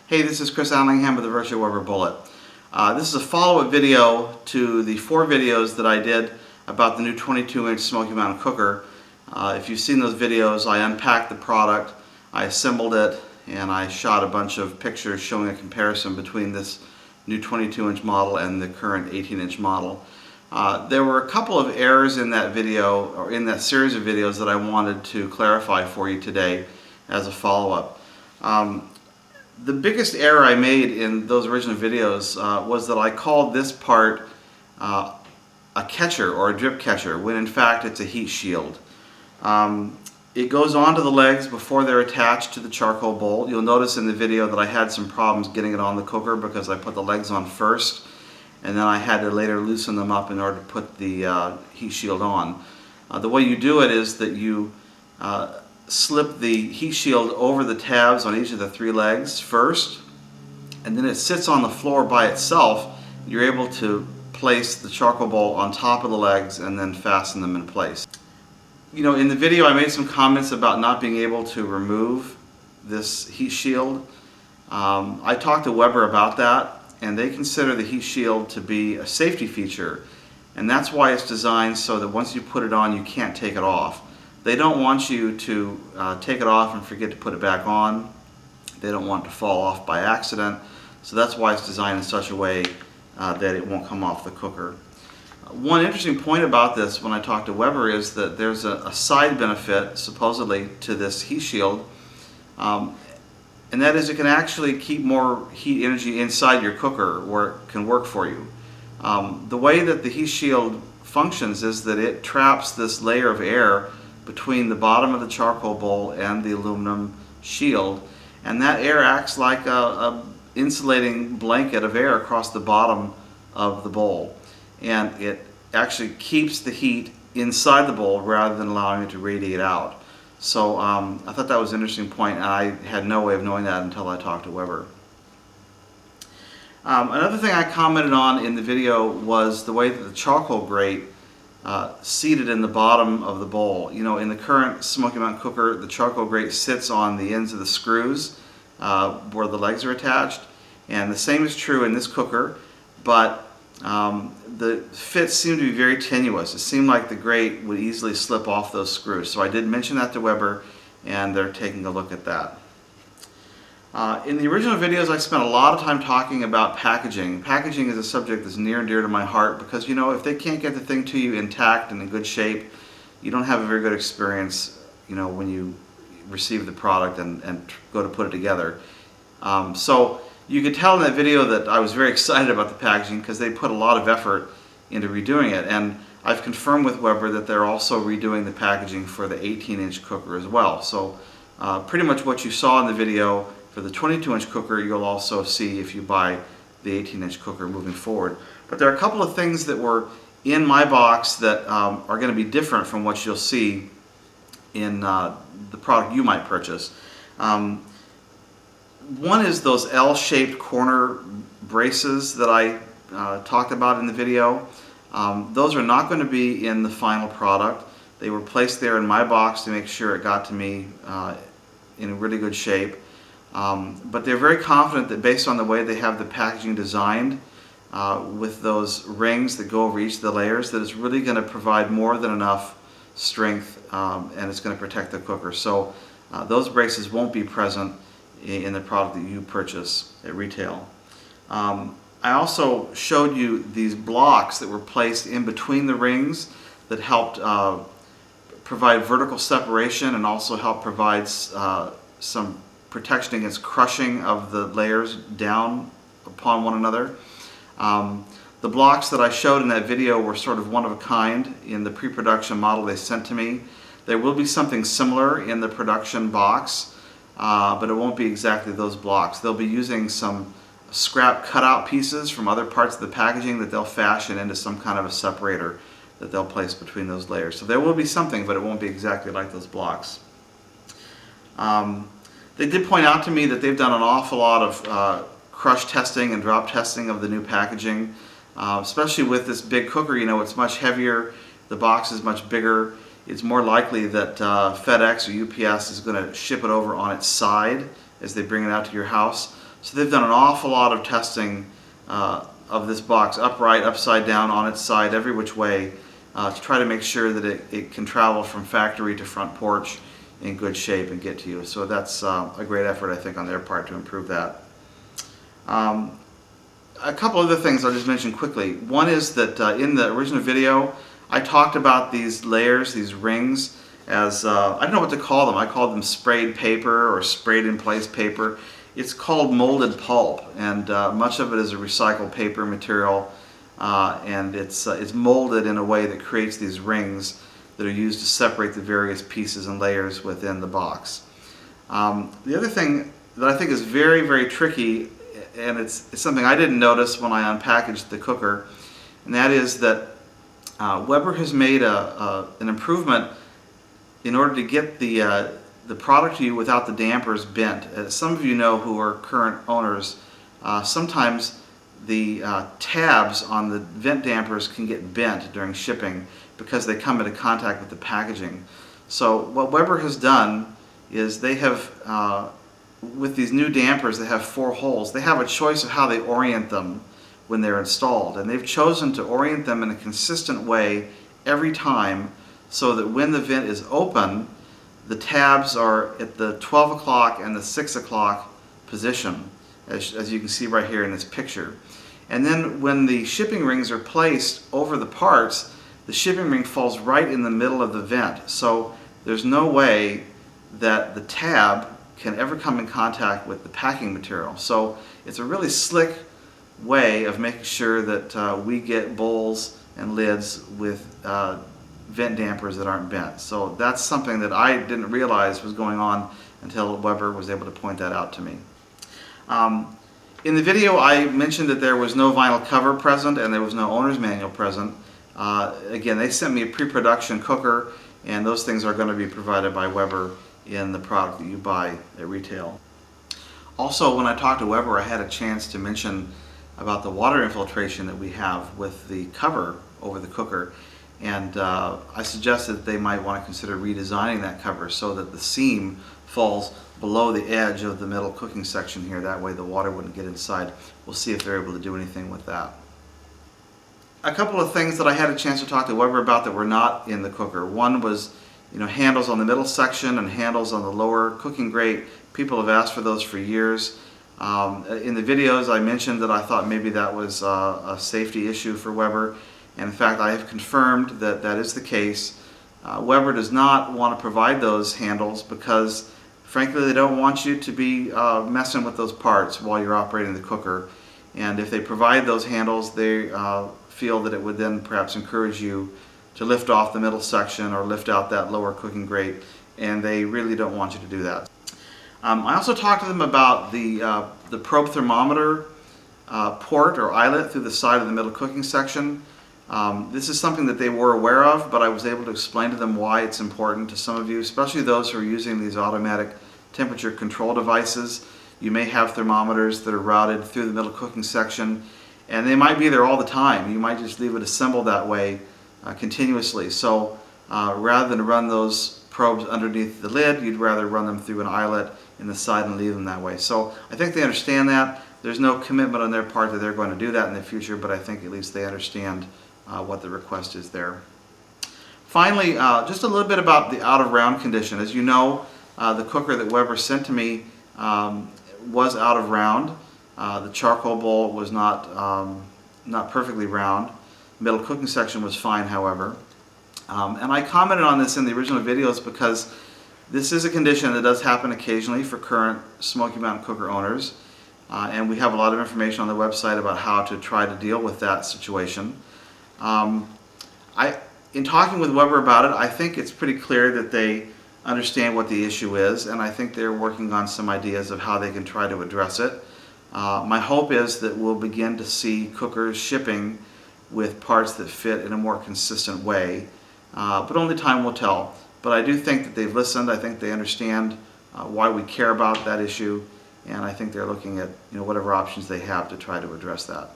Hey, this is Chris Allingham with the Virtual Weber Bullet. This is a follow-up video to the 4 videos that I did about the new 22-inch Smoky Mountain Cooker. If you've seen those videos, I unpacked the product, I assembled it, and I shot a bunch of pictures showing a comparison between this new 22-inch model and the current 18-inch model. There were a couple of errors in that video, or in that series of videos, that I wanted to clarify for you today as a follow-up. The biggest error I made in those original videos was that I called this part a catcher or a drip catcher, when in fact it's a heat shield. It goes onto the legs before they're attached to the charcoal bowl. You'll notice in the video that I had some problems getting it on the cooker because I put the legs on first and then I had to later loosen them up in order to put the heat shield on. The way you do it is that you slip the heat shield over the tabs on each of the 3 legs first, and then it sits on the floor by itself. You're able to place the charcoal bowl on top of the legs and then fasten them in place. You know, in the video I made some comments about not being able to remove this heat shield. I talked to Weber about that, and they consider the heat shield to be a safety feature, and that's why it's designed so that once you put it on you can't take it off. They don't want you to take it off and forget to put it back on. They don't want it to fall off by accident. So that's why it's designed in such a way that it won't come off the cooker. One interesting point about this when I talked to Weber is that there's a side benefit, supposedly, to this heat shield. And that is it can actually keep more heat energy inside your cooker where it can work for you. The way that the heat shield functions is that it traps this layer of air between the bottom of the charcoal bowl and the aluminum shield, and that air acts like a insulating blanket of air across the bottom of the bowl, and it actually keeps the heat inside the bowl rather than allowing it to radiate out. So I thought that was an interesting point, and I had no way of knowing that until I talked to Weber. Another thing I commented on in the video was the way that the charcoal grate seated in the bottom of the bowl. You know, in the current Smoky Mountain Cooker, the charcoal grate sits on the ends of the screws where the legs are attached, and the same is true in this cooker, but the fits seem to be very tenuous. It seemed like the grate would easily slip off those screws. So I did mention that to Weber, and they're taking a look at that. In the original videos I spent a lot of time talking about packaging. Packaging is a subject that's near and dear to my heart because, you know, if they can't get the thing to you intact and in good shape, you don't have a very good experience, you know, when you receive the product and go to put it together. So you could tell in that video that I was very excited about the packaging because they put a lot of effort into redoing it, and I've confirmed with Weber that they're also redoing the packaging for the 18-inch cooker as well. So pretty much what you saw in the video for the 22-inch cooker you'll also see if you buy the 18-inch cooker moving forward. But there are a couple of things that were in my box that are going to be different from what you'll see in the product you might purchase. One is those L-shaped corner braces that I talked about in the video. Those are not going to be in the final product. They were placed there in my box to make sure it got to me in really good shape. But they're very confident that based on the way they have the packaging designed with those rings that go over each of the layers, that it's really going to provide more than enough strength and it's going to protect the cooker. So those braces won't be present in the product that you purchase at retail. I also showed you these blocks that were placed in between the rings that helped provide vertical separation and also help provide some protection against crushing of the layers down upon one another. The blocks that I showed in that video were sort of one of a kind in the pre-production model they sent to me. There will be something similar in the production box, but it won't be exactly those blocks. They'll be using some scrap cutout pieces from other parts of the packaging that they'll fashion into some kind of a separator that they'll place between those layers. So there will be something, but it won't be exactly like those blocks. They did point out to me that they've done an awful lot of crush testing and drop testing of the new packaging, especially with this big cooker. You know, it's much heavier, the box is much bigger. It's more likely that FedEx or UPS is going to ship it over on its side as they bring it out to your house. So they've done an awful lot of testing of this box, upright, upside down, on its side, every which way, to try to make sure that it can travel from factory to front porch in good shape and get to you. So that's a great effort, I think, on their part to improve that. A couple other things I'll just mention quickly. One is that in the original video, I talked about these layers, these rings, as I don't know what to call them. I called them sprayed paper or sprayed in place paper. It's called molded pulp, and much of it is a recycled paper material, and it's molded in a way that creates these rings that are used to separate the various pieces and layers within the box. The other thing that I think is very, very tricky, and it's something I didn't notice when I unpackaged the cooker, and that is that Weber has made an improvement in order to get the product to you without the dampers bent. As some of you know who are current owners, sometimes the tabs on the vent dampers can get bent during shipping because they come into contact with the packaging. So what Weber has done is they have, with these new dampers, they have 4 holes. They have a choice of how they orient them when they're installed, and they've chosen to orient them in a consistent way every time so that when the vent is open, the tabs are at the 12 o'clock and the 6 o'clock position, as you can see right here in this picture. And then when the shipping rings are placed over the parts, the shipping ring falls right in the middle of the vent. So there's no way that the tab can ever come in contact with the packing material. So it's a really slick way of making sure that we get bowls and lids with vent dampers that aren't bent. So that's something that I didn't realize was going on until Weber was able to point that out to me. In the video I mentioned that there was no vinyl cover present and there was no owner's manual present. Again, they sent me a pre-production cooker, and those things are going to be provided by Weber in the product that you buy at retail. Also, when I talked to Weber, I had a chance to mention about the water infiltration that we have with the cover over the cooker, and I suggested that they might want to consider redesigning that cover so that the seam falls below the edge of the middle cooking section here. That way the water wouldn't get inside. We'll see if they're able to do anything with that. A couple of things that I had a chance to talk to Weber about that were not in the cooker. One was, handles on the middle section and handles on the lower cooking grate. People have asked for those for years. In the videos I mentioned that I thought maybe that was a safety issue for Weber, and in fact I have confirmed that that is the case. Weber does not want to provide those handles because frankly they don't want you to be messing with those parts while you're operating the cooker, and if they provide those handles they feel that it would then perhaps encourage you to lift off the middle section or lift out that lower cooking grate, and they really don't want you to do that. I also talked to them about the probe thermometer port or eyelet through the side of the middle cooking section. This is something that they were aware of, but I was able to explain to them why it's important to some of you, especially those who are using these automatic temperature control devices. You may have thermometers that are routed through the middle cooking section, and they might be there all the time. You might just leave it assembled that way continuously. So rather than run those probes underneath the lid, you'd rather run them through an eyelet in the side and leave them that way. So I think they understand that. There's no commitment on their part that they're going to do that in the future, but I think at least they understand what the request is there. Finally, just a little bit about the out of round condition. As you know, the cooker that Weber sent to me was out of round. The charcoal bowl was not perfectly round. The middle cooking section was fine, however. And I commented on this in the original videos because this is a condition that does happen occasionally for current Smoky Mountain Cooker owners. And we have a lot of information on the website about how to try to deal with that situation. In talking with Weber about it, I think it's pretty clear that they understand what the issue is, and I think they're working on some ideas of how they can try to address it. My hope is that we'll begin to see cookers shipping with parts that fit in a more consistent way, but only time will tell. But I do think that they've listened. I think they understand why we care about that issue, and I think they're looking at whatever options they have to try to address that.